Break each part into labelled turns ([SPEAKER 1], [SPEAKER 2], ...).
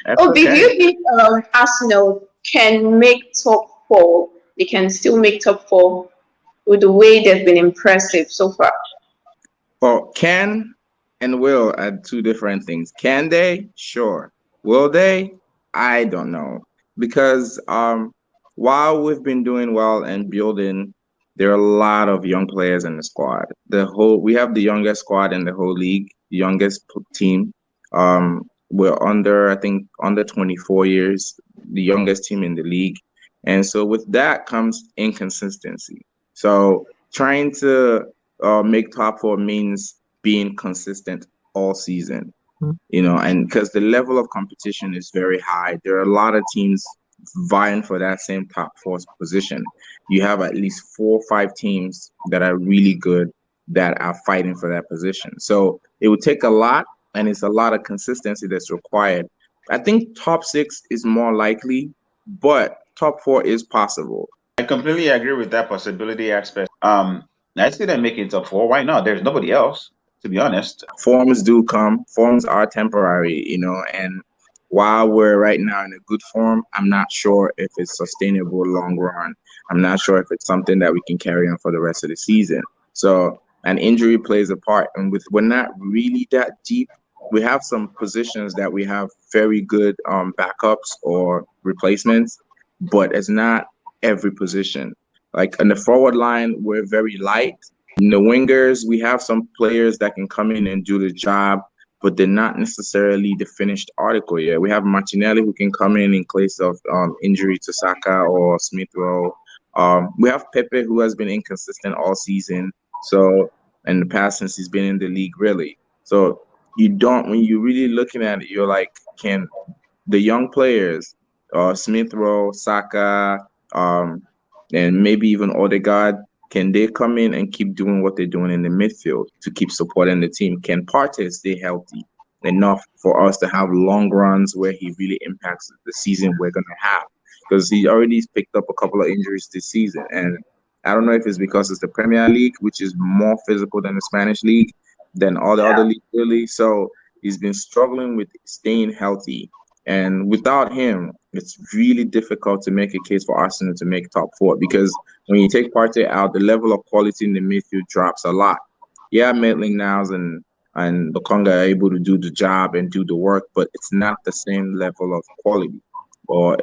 [SPEAKER 1] That's
[SPEAKER 2] Oh, do
[SPEAKER 1] okay.
[SPEAKER 2] you think Arsenal can make top four? They can still make top four with the way they've been impressive so far.
[SPEAKER 1] Well, can and will are two different things. Can they? Sure. Will they? I don't know. Because while we've been doing well and building, there are a lot of young players in the squad. We have the youngest squad in the whole league, youngest team. We're under, I think, under 24 years, the youngest team in the league. And so with that comes inconsistency. So trying to make top four means being consistent all season, and because the level of competition is very high, there are a lot of teams vying for that same top four position. You have at least 4 or 5 teams that are really good that are fighting for that position. So it would take a lot, and it's a lot of consistency that's required. I think top six is more likely, but top four is possible.
[SPEAKER 3] I completely agree with that possibility aspect. I see them making top four. Why not? There's nobody else, to be honest.
[SPEAKER 1] Forms do come. Forms are temporary, and while we're right now in a good form, I'm not sure if it's sustainable long run. I'm not sure if it's something that we can carry on for the rest of the season. So an injury plays a part. And we're not really that deep. We have some positions that we have very good backups or replacements, but it's not every position. Like in the forward line, we're very light. In the wingers, we have some players that can come in and do the job, but they're not necessarily the finished article yet. We have Martinelli who can come in case of injury to Saka or Smith Rowe. We have Pepe who has been inconsistent all season. So in the past since he's been in the league, really. So when you're really looking at it, you're like, can the young players, Smith Rowe, Saka, and maybe even Odegaard, can they come in and keep doing what they're doing in the midfield to keep supporting the team? Can Partey stay healthy enough for us to have long runs where he really impacts the season we're going to have? Because he already picked up a couple of injuries this season. And I don't know if it's because it's the Premier League, which is more physical than the Spanish league, than all the other leagues, really. So he's been struggling with staying healthy. And without him, it's really difficult to make a case for Arsenal to make top four because when you take Partey out, the level of quality in the midfield drops a lot. Yeah, Maitland-Niles and Lokonga are able to do the job and do the work, but it's not the same level of quality or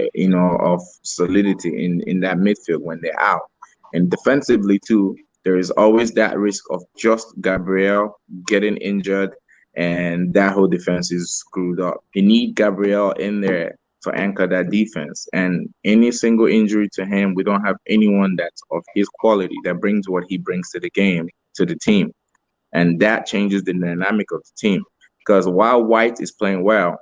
[SPEAKER 1] of solidity in that midfield when they're out. And defensively too, there is always that risk of just Gabriel getting injured and that whole defense is screwed up. You need Gabriel in there to anchor that defense. And any single injury to him, we don't have anyone that's of his quality that brings what he brings to the game, to the team. And that changes the dynamic of the team. Because while White is playing well,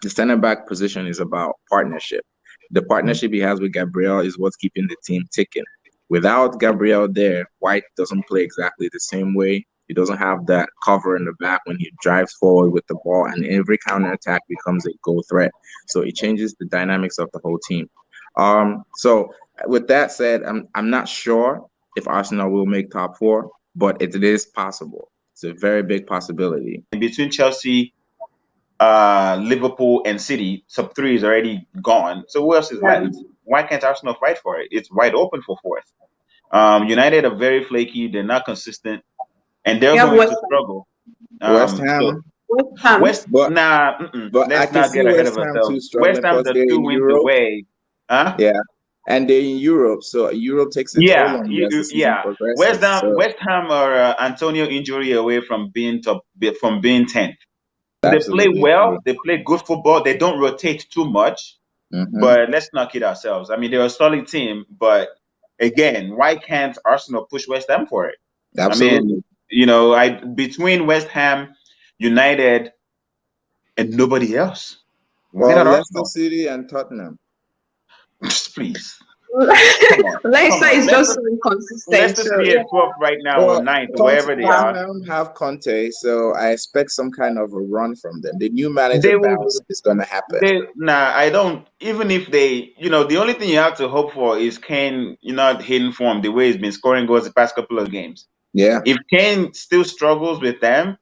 [SPEAKER 1] the center back position is about partnership. The partnership he has with Gabriel is what's keeping the team ticking. Without Gabriel there, White doesn't play exactly the same way. He doesn't have that cover in the back when he drives forward with the ball, and every counter attack becomes a goal threat. So it changes the dynamics of the whole team. So with that said, I'm not sure if Arsenal will make top four, but it is possible. It's a very big possibility.
[SPEAKER 3] Between Chelsea, Liverpool, and City, sub three is already gone. So who else is left? Why can't Arsenal fight for it? It's wide open for fourth. United are very flaky. They're not consistent, and they're going to struggle.
[SPEAKER 1] West Ham.
[SPEAKER 3] Let's not get ahead of ourselves. West Ham's the 2 wins away. Huh?
[SPEAKER 1] Yeah. And they're in Europe, so Europe takes a toll on you as the season progresses.
[SPEAKER 3] West Ham are Antonio injury away from being 10th. They play well. They play good football. They don't rotate too much. But let's not kid ourselves. I mean, they're a solid team, but again, why can't Arsenal push West Ham for it?
[SPEAKER 1] Absolutely.
[SPEAKER 3] I mean, between West Ham, United, and nobody else.
[SPEAKER 1] Why not Leicester City and Tottenham?
[SPEAKER 3] Please.
[SPEAKER 2] Leicester is just so inconsistent.
[SPEAKER 3] Leicester City is 12th right now, or 9th, wherever they are.
[SPEAKER 1] Tottenham have Conte, so I expect some kind of a run from them. The new manager bounce is going to happen.
[SPEAKER 3] I don't. Even if they, the only thing you have to hope for is Kane, not hitting form the way he's been scoring goals the past couple of games.
[SPEAKER 1] Yeah.
[SPEAKER 3] If Kane still struggles with them,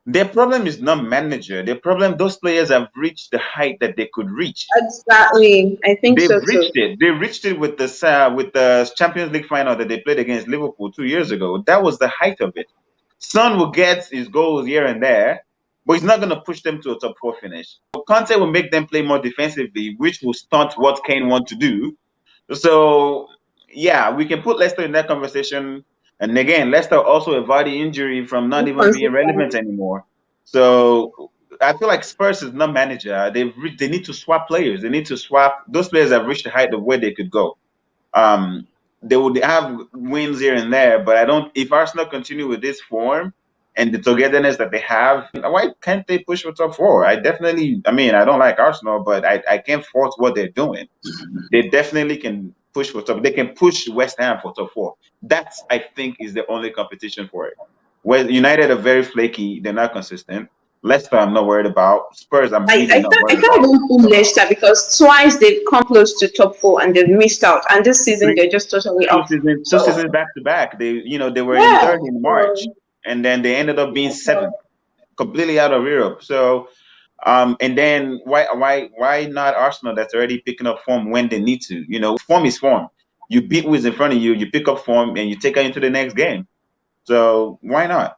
[SPEAKER 3] Their problem is not manager. Their problem, those players have reached the height that they could reach.
[SPEAKER 2] Exactly. I think
[SPEAKER 3] They've
[SPEAKER 2] so too.
[SPEAKER 3] reached it. They reached it with the Champions League final that they played against Liverpool 2 years ago. That was the height of it. Son will get his goals here and there, but he's not going to push them to a top four finish. Conte will make them play more defensively, which will stunt what Kane wants to do. So, yeah, we can put Leicester in that conversation. And again, Leicester also a body injury from not even being relevant anymore. So I feel like Spurs is not manager. They need to swap players. They need to swap. Those players have reached the height of where they could go. They would have wins here and there, but I don't. If Arsenal continue with this form and the togetherness that they have, why can't they push for top four? I mean, I don't like Arsenal, but I can't fault what they're doing. They definitely can push for top. They can push West Ham for top four. That's, I think, is the only competition for it. Where United are very flaky. They're not consistent. Leicester, I'm not worried about. Spurs, I'm really not
[SPEAKER 2] I
[SPEAKER 3] worried
[SPEAKER 2] can't
[SPEAKER 3] about.
[SPEAKER 2] even put Leicester because twice they've come close to top four and they've missed out. And this season they're just totally
[SPEAKER 3] Two
[SPEAKER 2] off.
[SPEAKER 3] seasons, two
[SPEAKER 2] So
[SPEAKER 3] seasons back to back. They were in
[SPEAKER 2] yeah.
[SPEAKER 3] third in March, and then they ended up being seventh, completely out of Europe. So, and then why not Arsenal that's already picking up form when they need to? Form is form. You beat who's in front of you, you pick up form, and you take her into the next game. So why not?